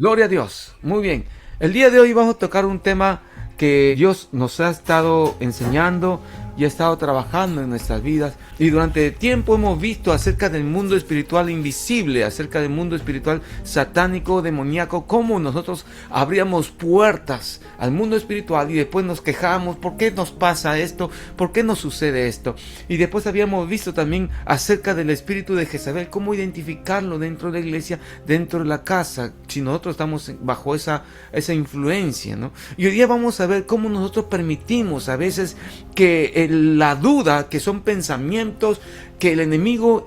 Gloria a Dios. Muy bien. El día de hoy vamos a tocar un tema que Dios nos ha estado enseñando y ha estado trabajando en nuestras vidas. Y durante tiempo hemos visto acerca del mundo espiritual invisible, acerca del mundo espiritual satánico, demoníaco, cómo nosotros abríamos puertas al mundo espiritual y después nos quejamos, ¿por qué nos pasa esto? ¿Por qué nos sucede esto? Y después habíamos visto también acerca del espíritu de Jezabel, cómo identificarlo dentro de la iglesia, dentro de la casa, si nosotros estamos bajo esa influencia, ¿no? Y hoy día vamos a ver cómo nosotros permitimos a veces que la duda, que son pensamientos que el enemigo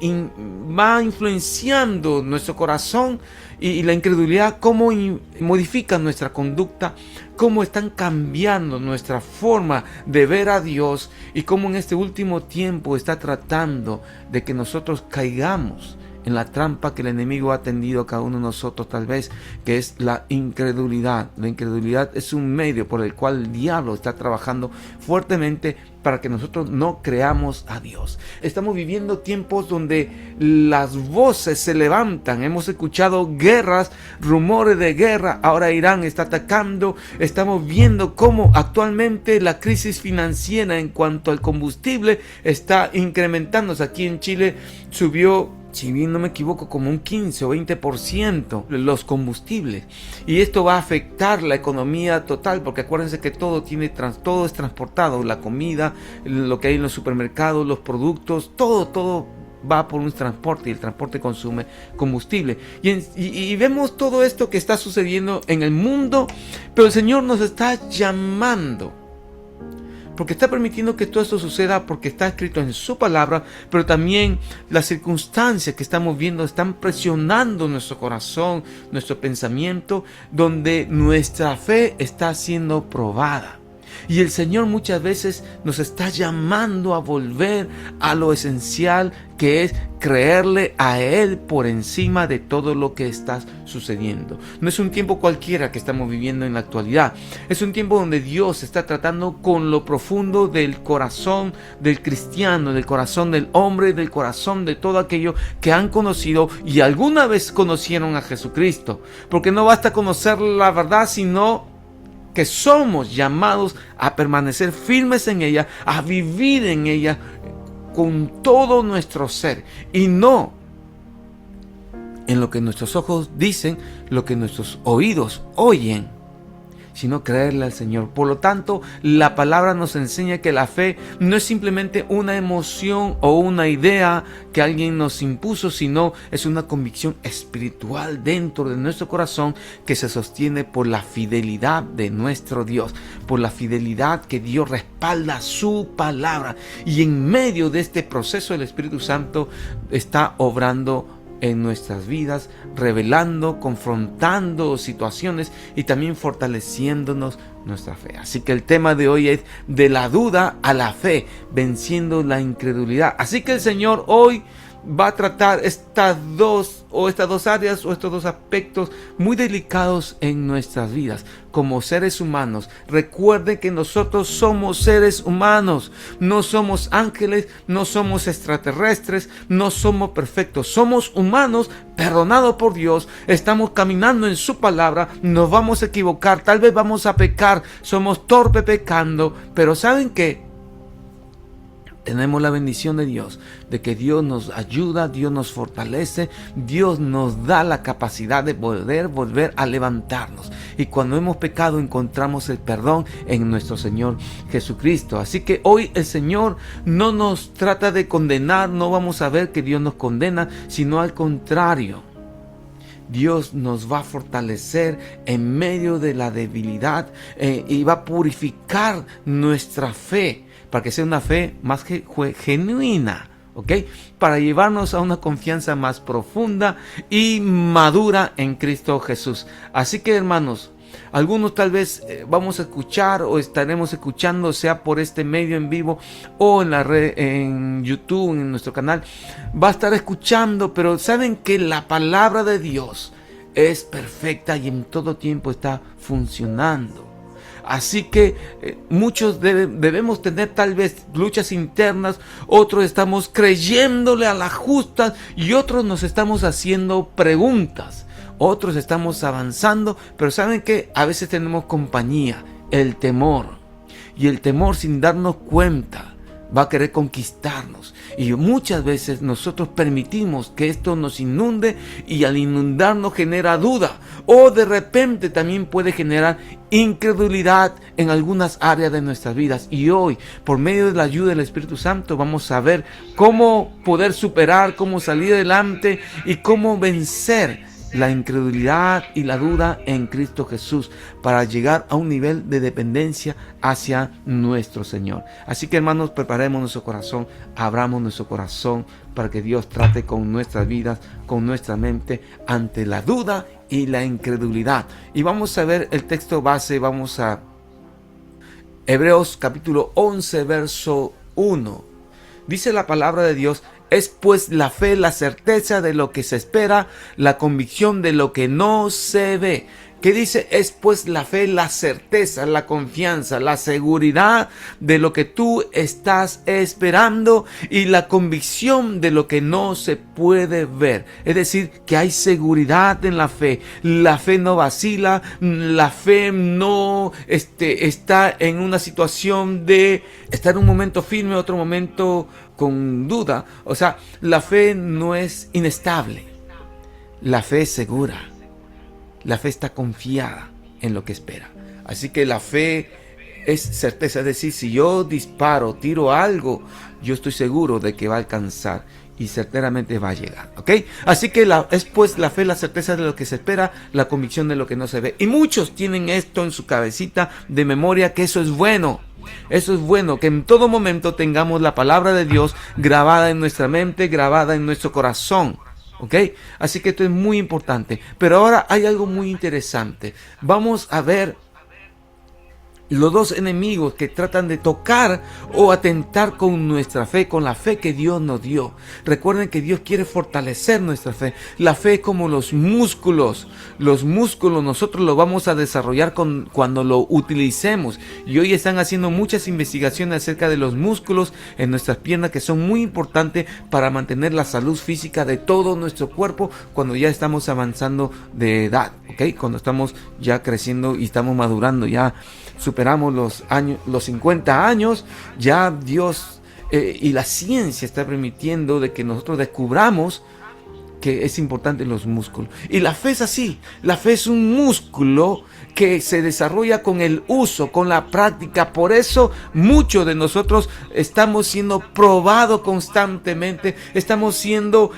va influenciando nuestro corazón, y la incredulidad, cómo modifican nuestra conducta, cómo están cambiando nuestra forma de ver a Dios y cómo en este último tiempo está tratando de que nosotros caigamos en la trampa que el enemigo ha tendido a cada uno de nosotros, tal vez, que es la incredulidad. La incredulidad es un medio por el cual el diablo está trabajando fuertemente para que nosotros no creamos a Dios. Estamos viviendo tiempos donde las voces se levantan. Hemos escuchado guerras, rumores de guerra. Ahora Irán está atacando. Estamos viendo cómo actualmente la crisis financiera en cuanto al combustible está incrementándose. Aquí en Chile subió, si bien no me equivoco, como un 15 o 20% los combustibles. Y esto va a afectar la economía total, porque acuérdense que todo es transportado, la comida, lo que hay en los supermercados, los productos, todo va por un transporte, y el transporte consume combustible. Y vemos todo esto que está sucediendo en el mundo, pero el Señor nos está llamando, porque está permitiendo que todo esto suceda, porque está escrito en su palabra, pero también las circunstancias que estamos viendo están presionando nuestro corazón, nuestro pensamiento, donde nuestra fe está siendo probada. Y el Señor muchas veces nos está llamando a volver a lo esencial, que es creerle a Él por encima de todo lo que está sucediendo. No es un tiempo cualquiera que estamos viviendo en la actualidad. Es un tiempo donde Dios está tratando con lo profundo del corazón del cristiano, del corazón del hombre, del corazón de todo aquello que han conocido y alguna vez conocieron a Jesucristo. Porque no basta conocer la verdad, sino que somos llamados a permanecer firmes en ella, a vivir en ella con todo nuestro ser, y no en lo que nuestros ojos dicen, lo que nuestros oídos oyen, sino creerle al Señor. Por lo tanto, la palabra nos enseña que la fe no es simplemente una emoción o una idea que alguien nos impuso, sino es una convicción espiritual dentro de nuestro corazón que se sostiene por la fidelidad de nuestro Dios, por la fidelidad que Dios respalda su palabra. Y en medio de este proceso el Espíritu Santo está obrando en nuestras vidas, revelando, confrontando situaciones y también fortaleciéndonos nuestra fe. Así que el tema de hoy es de la duda a la fe, venciendo la incredulidad. Así que el Señor hoy va a tratar estas dos áreas o estos dos aspectos muy delicados en nuestras vidas como seres humanos. Recuerden que nosotros somos seres humanos, no somos ángeles, no somos extraterrestres, no somos perfectos, somos humanos perdonados por Dios, estamos caminando en su palabra, nos vamos a equivocar, tal vez vamos a pecar, somos torpes pecando, pero ¿saben qué? Tenemos la bendición de Dios, de que Dios nos ayuda, Dios nos fortalece, Dios nos da la capacidad de poder volver a levantarnos. Y cuando hemos pecado encontramos el perdón en nuestro Señor Jesucristo. Así que hoy el Señor no nos trata de condenar, no vamos a ver que Dios nos condena, sino al contrario. Dios nos va a fortalecer en medio de la debilidad y va a purificar nuestra fe, para que sea una fe más genuina, ¿ok? Para llevarnos a una confianza más profunda y madura en Cristo Jesús. Así que, hermanos, algunos tal vez vamos a escuchar o estaremos escuchando, sea por este medio en vivo o en la red, en YouTube, en nuestro canal, va a estar escuchando, pero saben que la palabra de Dios es perfecta y en todo tiempo está funcionando. Así que muchos debemos tener tal vez luchas internas, otros estamos creyéndole a la justa y otros nos estamos haciendo preguntas. otros estamos avanzando, pero ¿saben qué? A veces tenemos compañía, el temor. Y el temor, sin darnos cuenta, va a querer conquistarnos. Y muchas veces nosotros permitimos que esto nos inunde, y al inundarnos genera duda. O de repente también puede generar incredulidad en algunas áreas de nuestras vidas. Y hoy, por medio de la ayuda del Espíritu Santo, vamos a ver cómo poder superar, cómo salir adelante y cómo vencer la incredulidad y la duda en Cristo Jesús, para llegar a un nivel de dependencia hacia nuestro Señor. Así que, hermanos, preparemos nuestro corazón, abramos nuestro corazón para que Dios trate con nuestras vidas, con nuestra mente, ante la duda y la incredulidad. Y vamos a ver el texto base. Vamos a Hebreos capítulo 11, verso 1. Dice la palabra de Dios: es pues la fe la certeza de lo que se espera, la convicción de lo que no se ve. ¿Qué dice? Es pues la fe la certeza, la confianza, la seguridad de lo que tú estás esperando y la convicción de lo que no se puede ver. Es decir, que hay seguridad en la fe. La fe no vacila, la fe no está en una situación de estar un momento firme, otro momento con duda. O sea, la fe no es inestable. La fe es segura. La fe está confiada en lo que espera. Así que la fe es certeza. Es decir, si yo disparo, tiro algo, yo estoy seguro de que va a alcanzar y certeramente va a llegar. ¿Ok? Así que es pues la fe la certeza de lo que se espera, la convicción de lo que no se ve. Y muchos tienen esto en su cabecita de memoria, que eso es bueno. Eso es bueno, que en todo momento tengamos la palabra de Dios grabada en nuestra mente, grabada en nuestro corazón. ¿Ok? Así que esto es muy importante. Pero ahora hay algo muy interesante. Vamos a ver los dos enemigos que tratan de tocar o atentar con nuestra fe, con la fe que Dios nos dio. Recuerden que Dios quiere fortalecer nuestra fe. La fe es como los músculos. Los músculos nosotros los vamos a desarrollar cuando lo utilicemos. Y hoy están haciendo muchas investigaciones acerca de los músculos en nuestras piernas, que son muy importantes para mantener la salud física de todo nuestro cuerpo cuando ya estamos avanzando de edad. ¿Ok? Cuando estamos ya creciendo y estamos madurando, ya superamos los 50 años, ya Dios y la ciencia está permitiendo de que nosotros descubramos que es importante los músculos. Y la fe es así. La fe es un músculo que se desarrolla con el uso, con la práctica. Por eso muchos de nosotros estamos siendo probados constantemente. Estamos siendo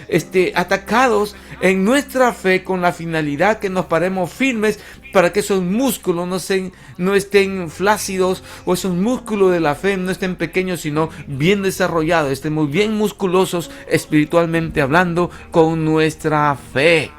atacados en nuestra fe con la finalidad que nos paremos firmes para que esos músculos no estén flácidos, o esos músculos de la fe no estén pequeños, sino bien desarrollados. Estemos bien musculosos espiritualmente hablando con nuestra fe.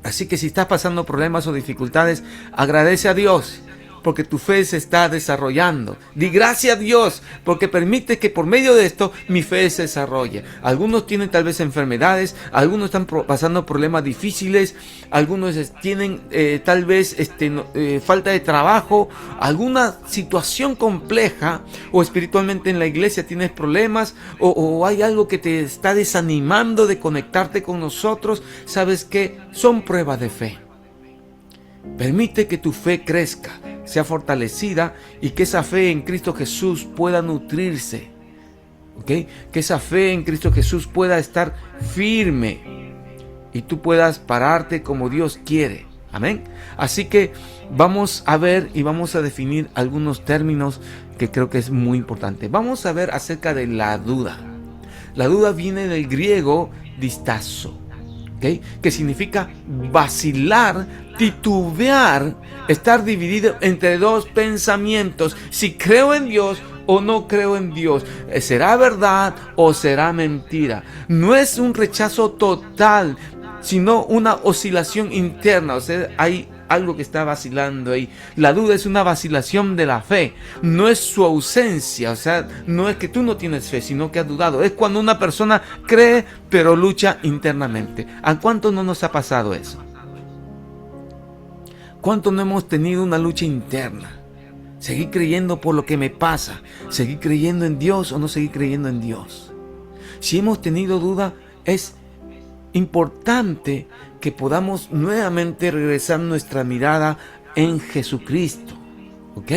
Así que si estás pasando problemas o dificultades, agradece a Dios porque tu fe se está desarrollando. Di gracias a Dios porque permite que por medio de esto mi fe se desarrolle. Algunos tienen tal vez enfermedades, algunos están pasando problemas difíciles, algunos tienen tal vez falta de trabajo, alguna situación compleja, o espiritualmente en la iglesia tienes problemas, o hay algo que te está desanimando de conectarte con nosotros. ¿Sabes qué? Son pruebas de fe. Permite que tu fe crezca, sea fortalecida, y que esa fe en Cristo Jesús pueda nutrirse. ¿Ok? Que esa fe en Cristo Jesús pueda estar firme y tú puedas pararte como Dios quiere. Amén. Así que vamos a ver y vamos a definir algunos términos que creo que es muy importante. Vamos a ver acerca de la duda. La duda viene del griego distazo, ¿okay? Que significa vacilar, titubear, estar dividido entre dos pensamientos. Si creo en Dios o no creo en Dios, ¿será verdad o será mentira? No es un rechazo total, sino una oscilación interna. O sea, hay algo que está vacilando ahí. La duda es una vacilación de la fe, no es su ausencia. O sea, no es que tú no tienes fe, sino que has dudado. Es cuando una persona cree pero lucha internamente. ¿A cuánto no nos ha pasado eso? ¿Cuánto no hemos tenido una lucha interna? ¿Seguir creyendo por lo que me pasa? ¿Seguir creyendo en Dios o no seguir creyendo en Dios? Si hemos tenido duda, es importante que podamos nuevamente regresar nuestra mirada en Jesucristo, ¿ok?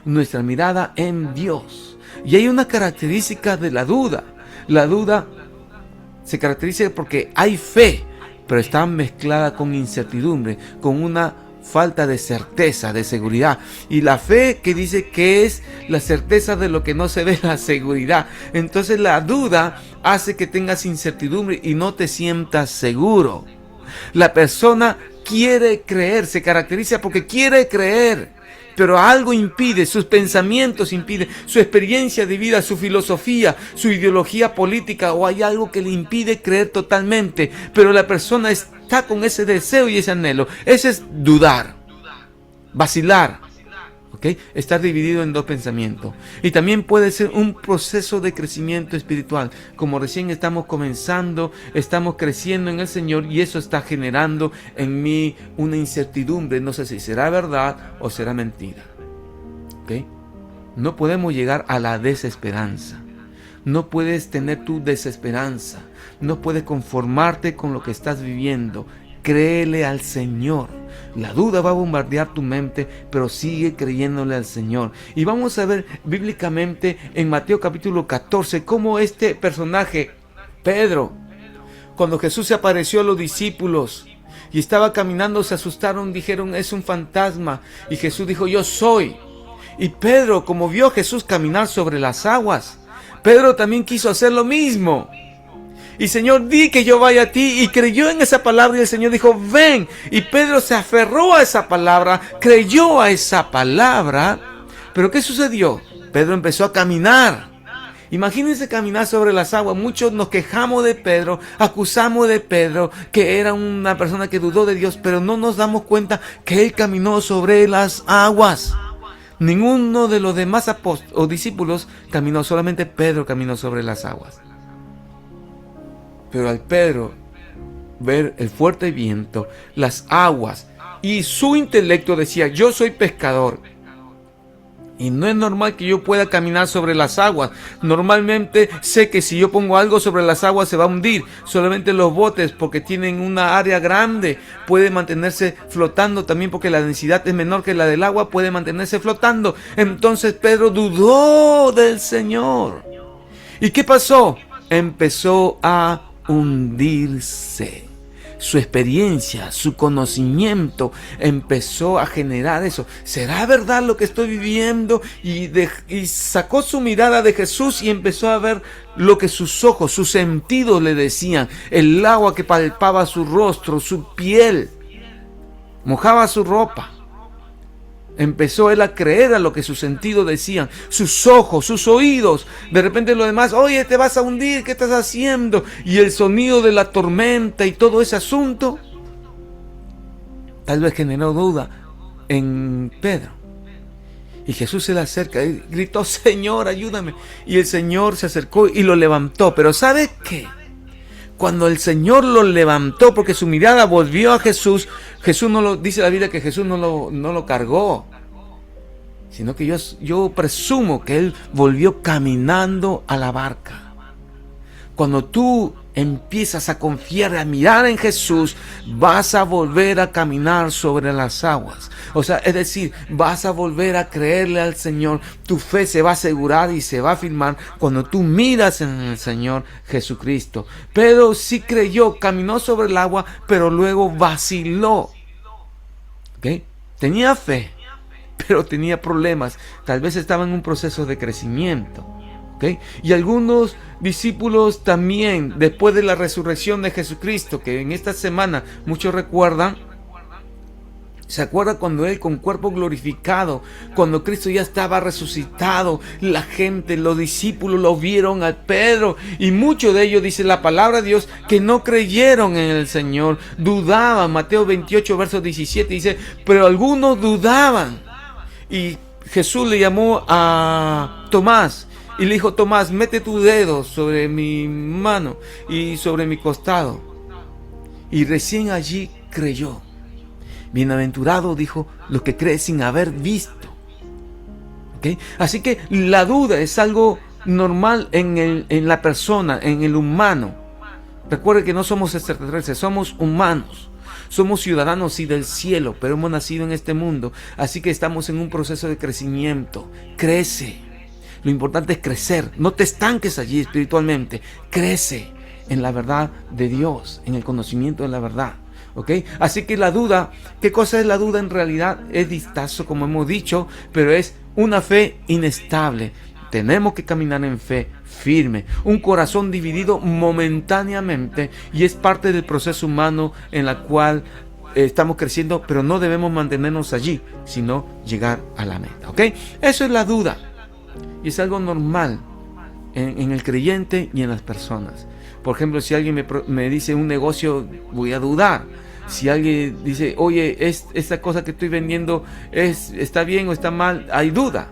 Nuestra mirada en Dios. Y hay una característica de la duda. La duda se caracteriza porque hay fe, pero está mezclada con incertidumbre, con una falta de certeza, de seguridad. Y la fe que dice que es la certeza de lo que no se ve, la seguridad. Entonces la duda hace que tengas incertidumbre y no te sientas seguro. La persona quiere creer, se caracteriza porque quiere creer, pero algo impide, sus pensamientos impiden, su experiencia de vida, su filosofía, su ideología política, o hay algo que le impide creer totalmente, pero la persona está con ese deseo y ese anhelo. Ese es dudar, vacilar, ¿ok? Estar dividido en dos pensamientos. Y también puede ser un proceso de crecimiento espiritual, como recién estamos comenzando, estamos creciendo en el Señor y eso está generando en mí una incertidumbre, no sé si será verdad o será mentira, ¿ok? No podemos llegar a la desesperanza. No puedes tener tu desesperanza. No puedes conformarte con lo que estás viviendo. Créele al Señor. La duda va a bombardear tu mente, pero sigue creyéndole al Señor. Y vamos a ver bíblicamente en Mateo capítulo 14 cómo este personaje, Pedro, cuando Jesús se apareció a los discípulos y estaba caminando, se asustaron, dijeron, es un fantasma. Y Jesús dijo, yo soy. Y Pedro, como vio a Jesús caminar sobre las aguas, Pedro también quiso hacer lo mismo. Y Señor, di que yo vaya a ti. Y creyó en esa palabra y el Señor dijo, ven. Y Pedro se aferró a esa palabra, creyó a esa palabra. Pero ¿qué sucedió? Pedro empezó a caminar. Imagínense caminar sobre las aguas. Muchos nos quejamos de Pedro, acusamos de Pedro que era una persona que dudó de Dios, pero no nos damos cuenta que él caminó sobre las aguas. Ninguno de los demás apóstoles o discípulos caminó, solamente Pedro caminó sobre las aguas. Pero al Pedro ver el fuerte viento, las aguas y su intelecto decía, yo soy pescador y no es normal que yo pueda caminar sobre las aguas. Normalmente sé que si yo pongo algo sobre las aguas se va a hundir. Solamente los botes, porque tienen una área grande, pueden mantenerse flotando. También porque la densidad es menor que la del agua, puede mantenerse flotando. Entonces Pedro dudó del Señor. ¿Y qué pasó? Empezó a hundirse. Su experiencia, su conocimiento empezó a generar eso. ¿Será verdad lo que estoy viviendo? Y sacó su mirada de Jesús y empezó a ver lo que sus ojos, sus sentidos le decían. El agua que palpaba su rostro, su piel, mojaba su ropa. Empezó él a creer a lo que sus sentidos decían, sus ojos, sus oídos. De repente lo demás, oye, te vas a hundir, ¿qué estás haciendo? Y el sonido de la tormenta y todo ese asunto, tal vez generó duda en Pedro. Y Jesús se le acerca y gritó, Señor, ayúdame. Y el Señor se acercó y lo levantó. Pero ¿sabe qué? Cuando el Señor lo levantó, porque su mirada volvió a Jesús, Jesús no lo, dice la Biblia que Jesús no lo cargó, sino que yo presumo que Él volvió caminando a la barca. Cuando tú empiezas a confiar, a mirar en Jesús, vas a volver a caminar sobre las aguas. O sea, es decir, vas a volver a creerle al Señor. Tu fe se va a asegurar y se va a firmar cuando tú miras en el Señor Jesucristo. Pedro sí creyó, caminó sobre el agua, pero luego vaciló. ¿Ok? Tenía fe, pero tenía problemas. Tal vez estaba en un proceso de crecimiento. ¿Okay? Y algunos discípulos también, después de la resurrección de Jesucristo, que en esta semana muchos recuerdan, ¿se acuerda cuando Él con cuerpo glorificado, cuando Cristo ya estaba resucitado, la gente, los discípulos lo vieron a Pedro y muchos de ellos, dice la palabra de Dios, que no creyeron en el Señor, dudaban? Mateo 28 verso 17 dice, pero algunos dudaban. Y Jesús le llamó a Tomás y le dijo, Tomás, mete tu dedo sobre mi mano y sobre mi costado. Y recién allí creyó. Bienaventurado, dijo, los que creen sin haber visto. ¿Okay? Así que la duda es algo normal en la persona, en el humano. Recuerde que no somos extraterrestres, somos humanos. Somos ciudadanos y del cielo, pero hemos nacido en este mundo. Así que estamos en un proceso de crecimiento. Crece. Lo importante es crecer. No te estanques allí espiritualmente. Crece en la verdad de Dios, en el conocimiento de la verdad. ¿Ok? Así que la duda, ¿qué cosa es la duda en realidad? Es distazo, como hemos dicho, pero es una fe inestable. Tenemos que caminar en fe firme, un corazón dividido momentáneamente, y es parte del proceso humano en la cual estamos creciendo, pero no debemos mantenernos allí, sino llegar a la meta. ¿Ok? Eso es la duda, y es algo normal en el creyente y en las personas. Por ejemplo, si alguien me dice un negocio, voy a dudar. Si alguien dice, oye, esta cosa que estoy vendiendo está bien o está mal, hay duda.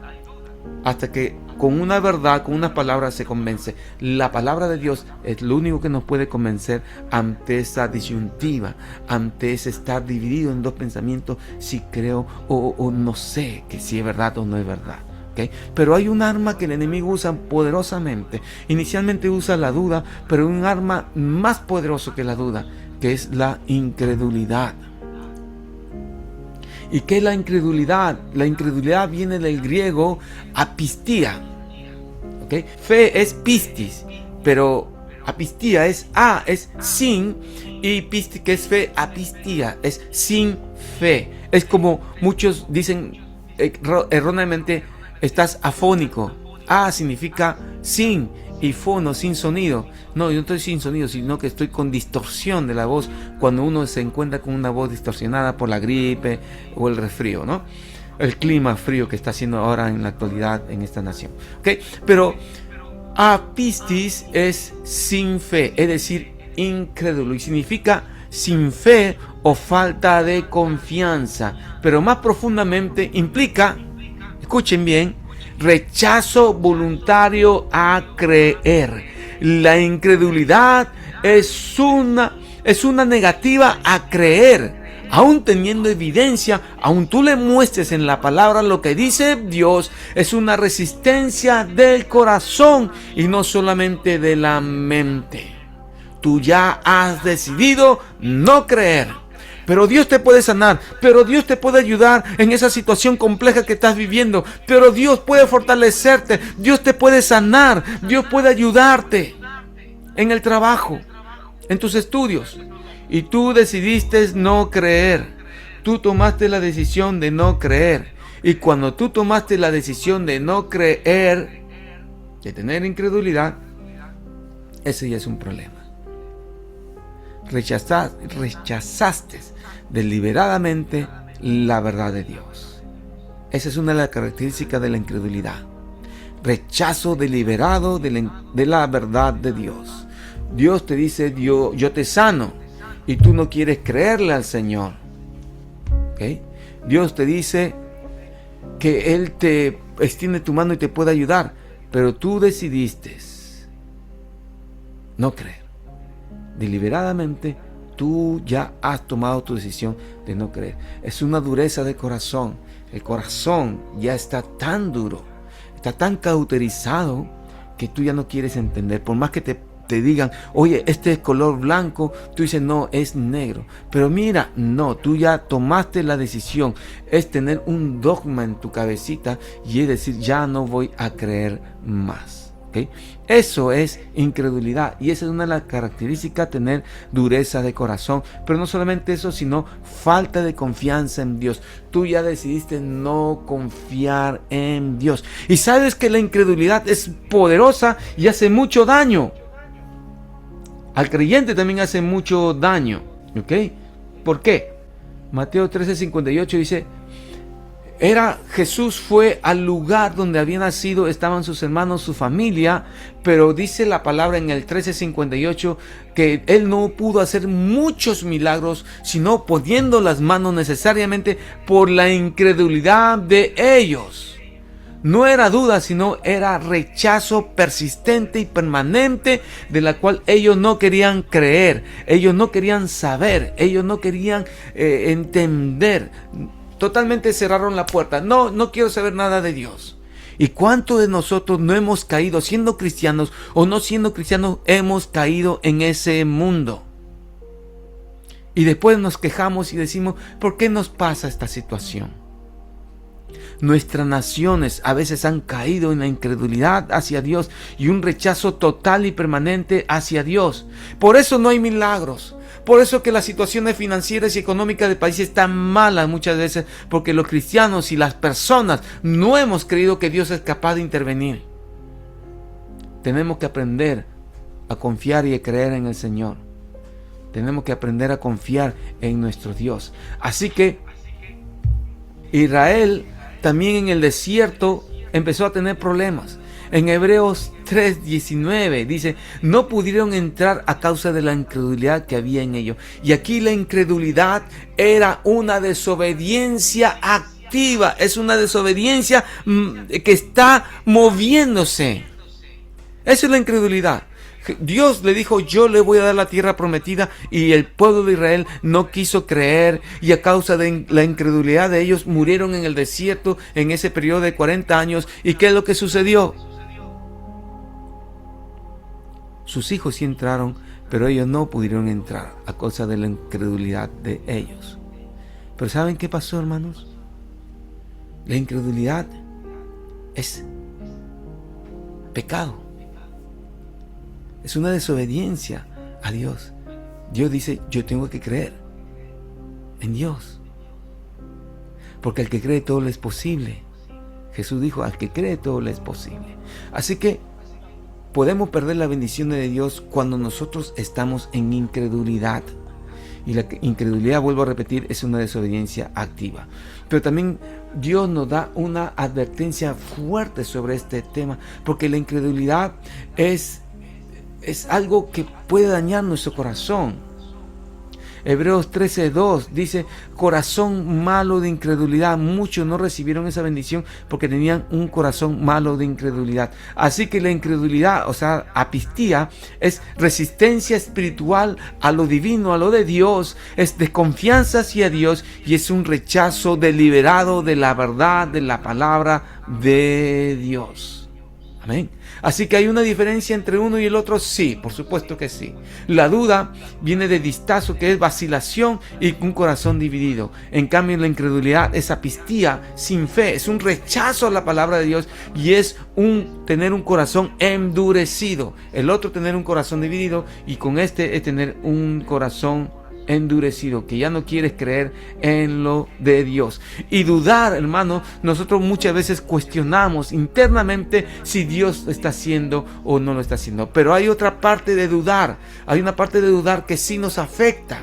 Hasta que con una verdad, con unas palabras se convence. La palabra de Dios es lo único que nos puede convencer ante esa disyuntiva, ante ese estar dividido en dos pensamientos, si creo o no sé que si es verdad o no es verdad. ¿Okay? Pero hay un arma que el enemigo usa poderosamente. Inicialmente usa la duda, pero un arma más poderoso que la duda, que es la incredulidad. ¿Y qué es la incredulidad? La incredulidad viene del griego apistía. ¿Okay? Fe es pistis, pero apistía es sin, y pistis, que es fe, apistía es sin fe. Es como muchos dicen erróneamente, estás afónico. Significa sin, y fono, sin sonido. No, yo no estoy sin sonido, sino que estoy con distorsión de la voz, cuando uno se encuentra con una voz distorsionada por la gripe o el resfrío, ¿no? El clima frío que está haciendo ahora en la actualidad en esta nación. ¿Okay? Pero apistis es sin fe, es decir, incrédulo, y significa sin fe o falta de confianza. Pero más profundamente implica, escuchen bien, rechazo voluntario a creer. La incredulidad es una negativa a creer. Aún teniendo evidencia, aún tú le muestres en la palabra lo que dice Dios, es una resistencia del corazón y no solamente de la mente. Tú ya has decidido no creer. Pero Dios te puede sanar, pero Dios te puede ayudar en esa situación compleja que estás viviendo, pero Dios puede fortalecerte, Dios te puede sanar, Dios puede ayudarte en el trabajo, en tus estudios. Y tú decidiste no creer, tú tomaste la decisión de no creer. Y cuando tú tomaste la decisión de no creer, de tener incredulidad, ese ya es un problema. Rechazaste deliberadamente la verdad de Dios. Esa es una de las características de la incredulidad. Rechazo deliberado de la verdad de Dios. Dios te dice, yo te sano, y tú no quieres creerle al Señor. ¿Okay? Dios te dice que Él te extiende tu mano y te puede ayudar, pero tú decidiste no creer. Deliberadamente tú ya has tomado tu decisión de no creer. Es una dureza de corazón. El corazón ya está tan duro, está tan cauterizado, que tú ya no quieres entender. Por más que te digan, oye, este es color blanco, tú dices, no, es negro. Pero mira, no, tú ya tomaste la decisión. Es tener un dogma en tu cabecita y es decir, ya no voy a creer más. ¿Okay? Eso es incredulidad, y esa es una de las características, tener dureza de corazón. Pero no solamente eso, sino falta de confianza en Dios. Tú ya decidiste no confiar en Dios, y sabes que la incredulidad es poderosa y hace mucho daño. Al creyente también hace mucho daño. ¿Ok? ¿Por qué? Mateo 13:58 dice, Jesús fue al lugar donde había nacido, estaban sus hermanos, su familia, pero dice la palabra en el 13:58 que Él no pudo hacer muchos milagros, sino poniendo las manos necesariamente por la incredulidad de ellos. No era duda, sino era rechazo persistente y permanente, de la cual ellos no querían creer, ellos no querían saber, ellos no querían entender. Totalmente cerraron la puerta. No quiero saber nada de Dios. ¿Y cuántos de nosotros no hemos caído, siendo cristianos o no siendo cristianos, hemos caído en ese mundo? Y después nos quejamos y decimos, ¿por qué nos pasa esta situación? Nuestras naciones a veces han caído en la incredulidad hacia Dios y un rechazo total y permanente hacia Dios. Por eso no hay milagros. Por eso que las situaciones financieras y económicas del país están malas muchas veces, porque los cristianos y las personas no hemos creído que Dios es capaz de intervenir. Tenemos que aprender a confiar y a creer en el Señor. Tenemos que aprender a confiar en nuestro Dios. Así que Israel también en el desierto empezó a tener problemas. En Hebreos 3:19 dice, no pudieron entrar a causa de la incredulidad que había en ellos. Y aquí la incredulidad era una desobediencia activa, es una desobediencia que está moviéndose. Esa es la incredulidad. Dios le dijo, yo le voy a dar la tierra prometida, y el pueblo de Israel no quiso creer, y a causa de la incredulidad de ellos murieron en el desierto en ese periodo de 40 años. ¿Y qué es lo que sucedió? Sus hijos sí entraron, pero ellos no pudieron entrar a causa de la incredulidad de ellos. Pero ¿saben qué pasó, hermanos? La incredulidad es pecado. Es una desobediencia a Dios. Dios dice, yo tengo que creer en Dios. Porque al que cree todo le es posible. Jesús dijo, al que cree todo le es posible. Así que podemos perder la bendición de Dios cuando nosotros estamos en incredulidad. Y la incredulidad, vuelvo a repetir, es una desobediencia activa. Pero también Dios nos da una advertencia fuerte sobre este tema, porque la incredulidad es algo que puede dañar nuestro corazón. Hebreos 13:2 dice, corazón malo de incredulidad. Muchos no recibieron esa bendición porque tenían un corazón malo de incredulidad. Así que la incredulidad, o sea, apistía, es resistencia espiritual a lo divino, a lo de Dios, es desconfianza hacia Dios y es un rechazo deliberado de la verdad, de la palabra de Dios. Amén. Así que hay una diferencia entre uno y el otro, sí, por supuesto que sí. La duda viene de distazo, que es vacilación y un corazón dividido. En cambio, la incredulidad es apistía, sin fe, es un rechazo a la palabra de Dios y es tener un corazón endurecido. El otro tener un corazón dividido, y con este es tener un corazón endurecido, que ya no quieres creer en lo de Dios. Y dudar, hermano, nosotros muchas veces cuestionamos internamente si Dios está haciendo o no lo está haciendo. Pero hay otra parte de dudar, hay una parte de dudar que sí nos afecta.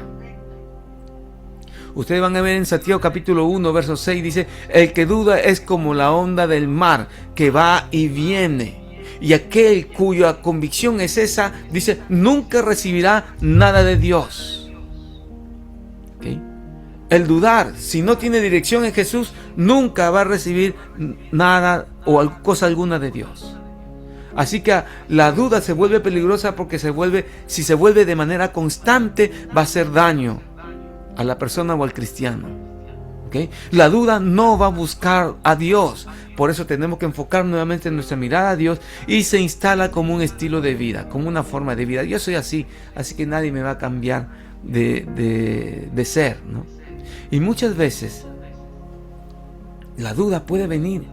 Ustedes van a ver en Santiago capítulo 1, verso 6, dice, el que duda es como la onda del mar, que va y viene. Y aquel cuya convicción es esa, dice, nunca recibirá nada de Dios. ¿Okay? El dudar, si no tiene dirección en Jesús, nunca va a recibir nada o cosa alguna de Dios. Así que la duda se vuelve peligrosa porque si se vuelve de manera constante, va a hacer daño a la persona o al cristiano. ¿Okay? La duda no va a buscar a Dios. Por eso tenemos que enfocar nuevamente nuestra mirada a Dios, y se instala como un estilo de vida, como una forma de vida. Yo soy así que nadie me va a cambiar de ser, ¿no? Y muchas veces la duda puede venir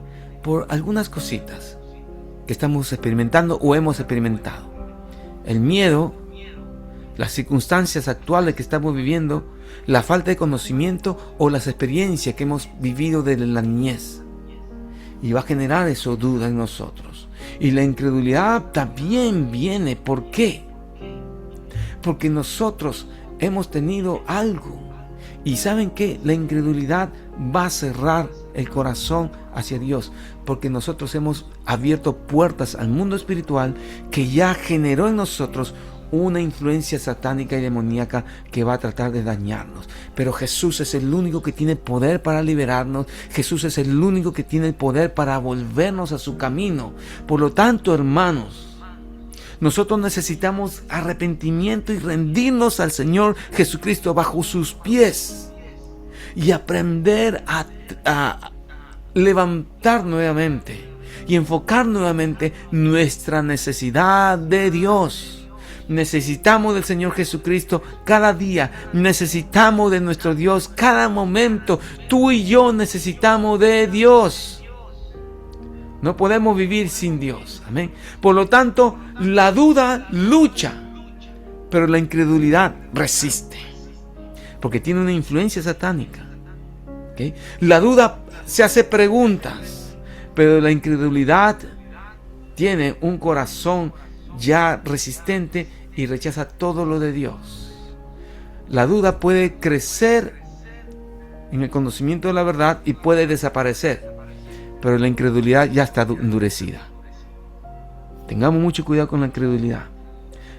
por algunas cositas que estamos experimentando o hemos experimentado. El miedo, las circunstancias actuales que estamos viviendo, la falta de conocimiento o las experiencias que hemos vivido desde la niñez. Y va a generar eso duda en nosotros. Y la incredulidad también viene. ¿Por qué? Porque nosotros hemos tenido algo. Y ¿saben qué? La incredulidad va a cerrar el corazón hacia Dios, porque nosotros hemos abierto puertas al mundo espiritual que ya generó en nosotros una influencia satánica y demoníaca que va a tratar de dañarnos. Pero Jesús es el único que tiene poder para liberarnos. Jesús es el único que tiene el poder para volvernos a su camino. Por lo tanto, hermanos, nosotros necesitamos arrepentimiento y rendirnos al Señor Jesucristo bajo sus pies y aprender a levantar nuevamente y enfocar nuevamente nuestra necesidad de Dios. Necesitamos del Señor Jesucristo cada día. Necesitamos de nuestro Dios cada momento. Tú y yo necesitamos de Dios. No podemos vivir sin Dios. Amén. Por lo tanto, la duda lucha, pero la incredulidad resiste, porque tiene una influencia satánica. ¿Okay? La duda se hace preguntas, pero la incredulidad tiene un corazón ya resistente y rechaza todo lo de Dios. La duda puede crecer en el conocimiento de la verdad y puede desaparecer, pero la incredulidad ya está endurecida. Tengamos mucho cuidado con la incredulidad.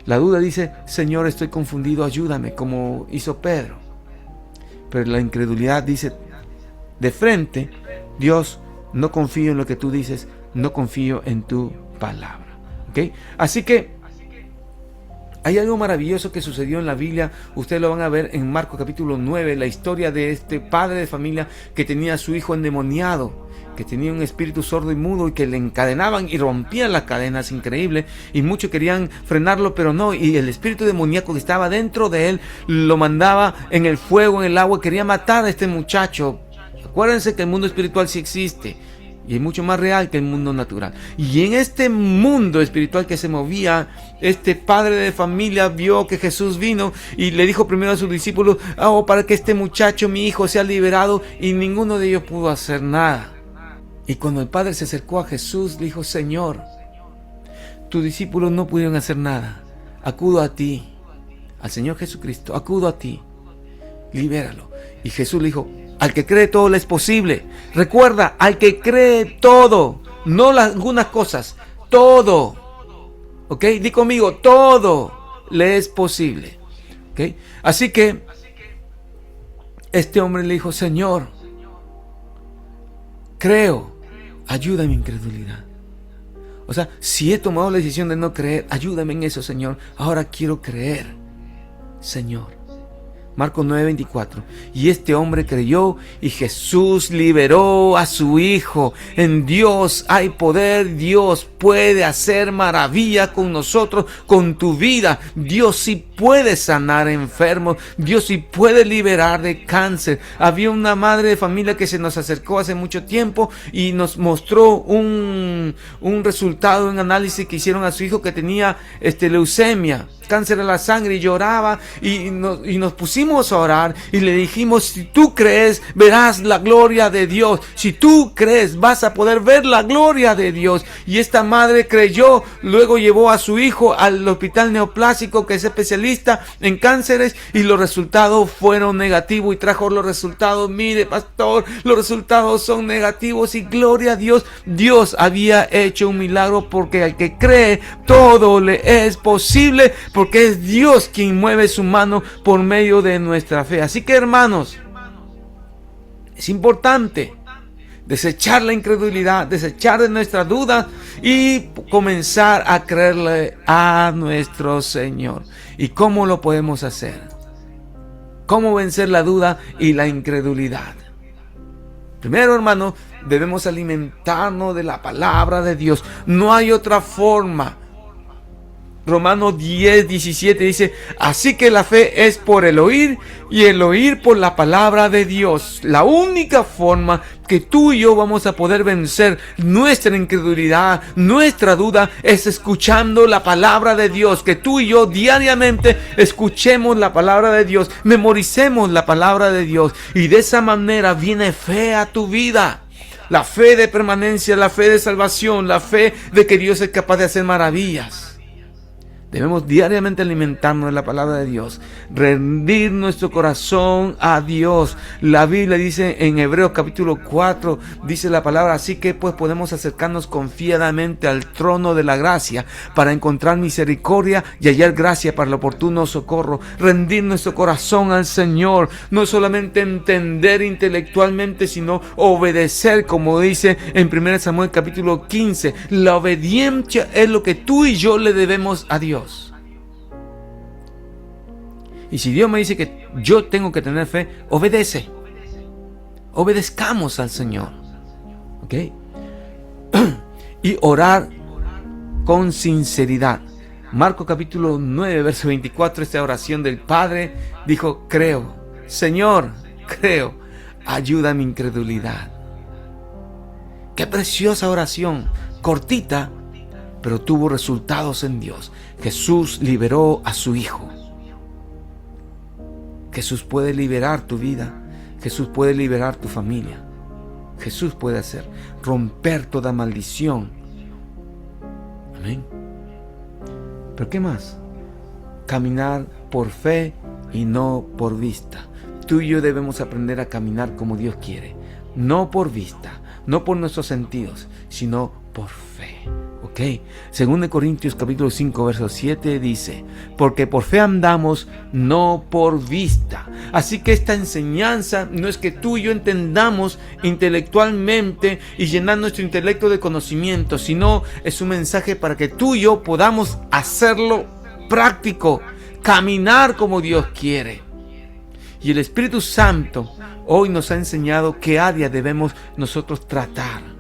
La duda dice: Señor, estoy confundido, ayúdame, como hizo Pedro. Pero la incredulidad dice de frente: Dios, no confío en lo que tú dices, no confío en tu palabra. ¿Okay? Así que hay algo maravilloso que sucedió en la Biblia. Ustedes lo van a ver en Marcos capítulo 9, la historia de este padre de familia que tenía a su hijo endemoniado, que tenía un espíritu sordo y mudo y que le encadenaban y rompían las cadenas, increíble, y muchos querían frenarlo, pero no, y el espíritu demoníaco que estaba dentro de él lo mandaba en el fuego, en el agua, quería matar a este muchacho. Acuérdense que el mundo espiritual sí existe y es mucho más real que el mundo natural. Y en este mundo espiritual que se movía, este padre de familia vio que Jesús vino y le dijo primero a sus discípulos: para que este muchacho, mi hijo, sea liberado, y ninguno de ellos pudo hacer nada. Y cuando el padre se acercó a Jesús, le dijo: Señor, tus discípulos no pudieron hacer nada. Acudo a ti, al Señor Jesucristo, acudo a ti, libéralo. Y Jesús le dijo: al que cree todo le es posible. Recuerda, al que cree todo, no algunas cosas, todo. ¿Ok? Di conmigo, todo le es posible. ¿Ok? Así que este hombre le dijo: Señor, creo, ayuda a mi incredulidad. O sea, si he tomado la decisión de no creer, ayúdame en eso, Señor. Ahora quiero creer, Señor. Marcos 9:24. Y este hombre creyó y Jesús liberó a su hijo. En Dios hay poder. Dios puede hacer maravillas con nosotros, con tu vida. Dios sí puede sanar enfermos. Dios sí puede liberar de cáncer. Había una madre de familia que se nos acercó hace mucho tiempo y nos mostró un resultado, un análisis que hicieron a su hijo que tenía leucemia, cáncer de la sangre, y lloraba y nos pusimos a orar y le dijimos: si tú crees, verás la gloria de Dios. Si tú crees, vas a poder ver la gloria de Dios. Y esta madre creyó, luego llevó a su hijo al hospital neoplásico, que es especialista en cánceres, y los resultados fueron negativos, y trajo los resultados: mire, pastor, los resultados son negativos. Y gloria a Dios, Dios había hecho un milagro, porque al que cree todo le es posible, porque es Dios quien mueve su mano por medio de nuestra fe. Así que, hermanos, es importante desechar la incredulidad, desechar de nuestras dudas y comenzar a creerle a nuestro Señor. ¿Y cómo lo podemos hacer? ¿Cómo vencer la duda y la incredulidad? Primero, hermano, debemos alimentarnos de la palabra de Dios. No hay otra forma. Romanos 10:17 dice: así que la fe es por el oír, y el oír por la palabra de Dios. La única forma que tú y yo vamos a poder vencer nuestra incredulidad, nuestra duda, es escuchando la palabra de Dios. Que tú y yo diariamente escuchemos la palabra de Dios, memoricemos la palabra de Dios, y de esa manera viene fe a tu vida. La fe de permanencia, la fe de salvación, la fe de que Dios es capaz de hacer maravillas. Debemos diariamente alimentarnos de la palabra de Dios, rendir nuestro corazón a Dios. La Biblia dice en Hebreos capítulo 4, dice la palabra: así que pues podemos acercarnos confiadamente al trono de la gracia para encontrar misericordia y hallar gracia para el oportuno socorro. Rendir nuestro corazón al Señor, no solamente entender intelectualmente, sino obedecer, como dice en 1 Samuel capítulo 15. La obediencia es lo que tú y yo le debemos a Dios. Y si Dios me dice que yo tengo que tener fe, obedece. Obedezcamos al Señor. ¿Ok? y orar con sinceridad. Marcos capítulo 9, verso 24, esta oración del Padre dijo: creo, Señor, creo, ayuda a mi incredulidad. Qué preciosa oración, cortita, pero tuvo resultados en Dios. Jesús liberó a su Hijo. Jesús puede liberar tu vida. Jesús puede liberar tu familia. Jesús puede romper toda maldición. Amén. ¿Pero qué más? Caminar por fe y no por vista. Tú y yo debemos aprender a caminar como Dios quiere. No por vista, no por nuestros sentidos, sino por fe. ¿Ok? Según de Corintios capítulo 5, verso 7 dice: porque por fe andamos, no por vista. Así que esta enseñanza no es que tú y yo entendamos intelectualmente y llenar nuestro intelecto de conocimiento, sino es un mensaje para que tú y yo podamos hacerlo práctico, caminar como Dios quiere. Y el Espíritu Santo hoy nos ha enseñado qué área debemos nosotros tratar.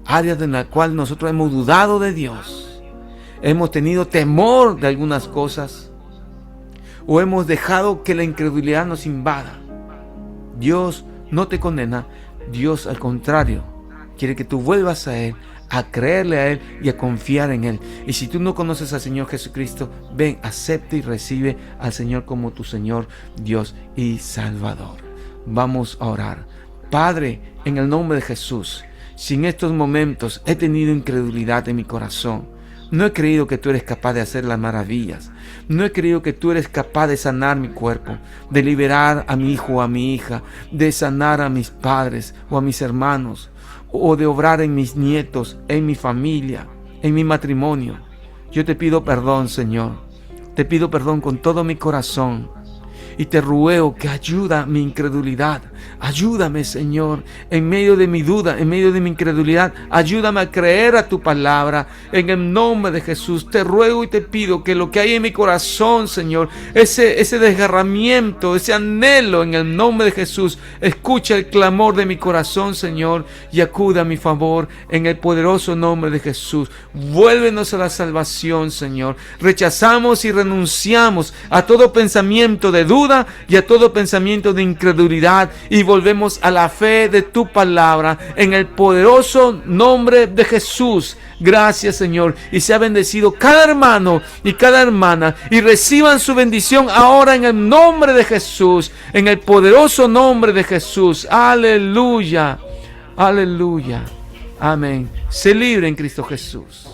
Áreas en las cuales nosotros hemos dudado de Dios. Hemos tenido temor de algunas cosas. O hemos dejado que la incredulidad nos invada. Dios no te condena. Dios, al contrario, quiere que tú vuelvas a Él, a creerle a Él y a confiar en Él. Y si tú no conoces al Señor Jesucristo, ven, acepta y recibe al Señor como tu Señor, Dios y Salvador. Vamos a orar. Padre, en el nombre de Jesús, si en estos momentos he tenido incredulidad en mi corazón, no he creído que tú eres capaz de hacer las maravillas, no he creído que tú eres capaz de sanar mi cuerpo, de liberar a mi hijo o a mi hija, de sanar a mis padres o a mis hermanos, o de obrar en mis nietos, en mi familia, en mi matrimonio. Yo te pido perdón, Señor. Te pido perdón con todo mi corazón. Y te ruego que ayuda mi incredulidad. Ayúdame, Señor, en medio de mi duda, en medio de mi incredulidad. Ayúdame a creer a tu palabra. En el nombre de Jesús, te ruego y te pido que lo que hay en mi corazón, Señor, ese desgarramiento, ese anhelo, en el nombre de Jesús, escucha el clamor de mi corazón, Señor, y acuda a mi favor en el poderoso nombre de Jesús. Vuélvenos a la salvación, Señor. Rechazamos y renunciamos a todo pensamiento de duda y a todo pensamiento de incredulidad y volvemos a la fe de tu palabra en el poderoso nombre de Jesús. Gracias, Señor, y sea bendecido cada hermano y cada hermana y reciban su bendición ahora en el nombre de Jesús, en el poderoso nombre de Jesús. Aleluya, aleluya, amén. Se libre en Cristo Jesús.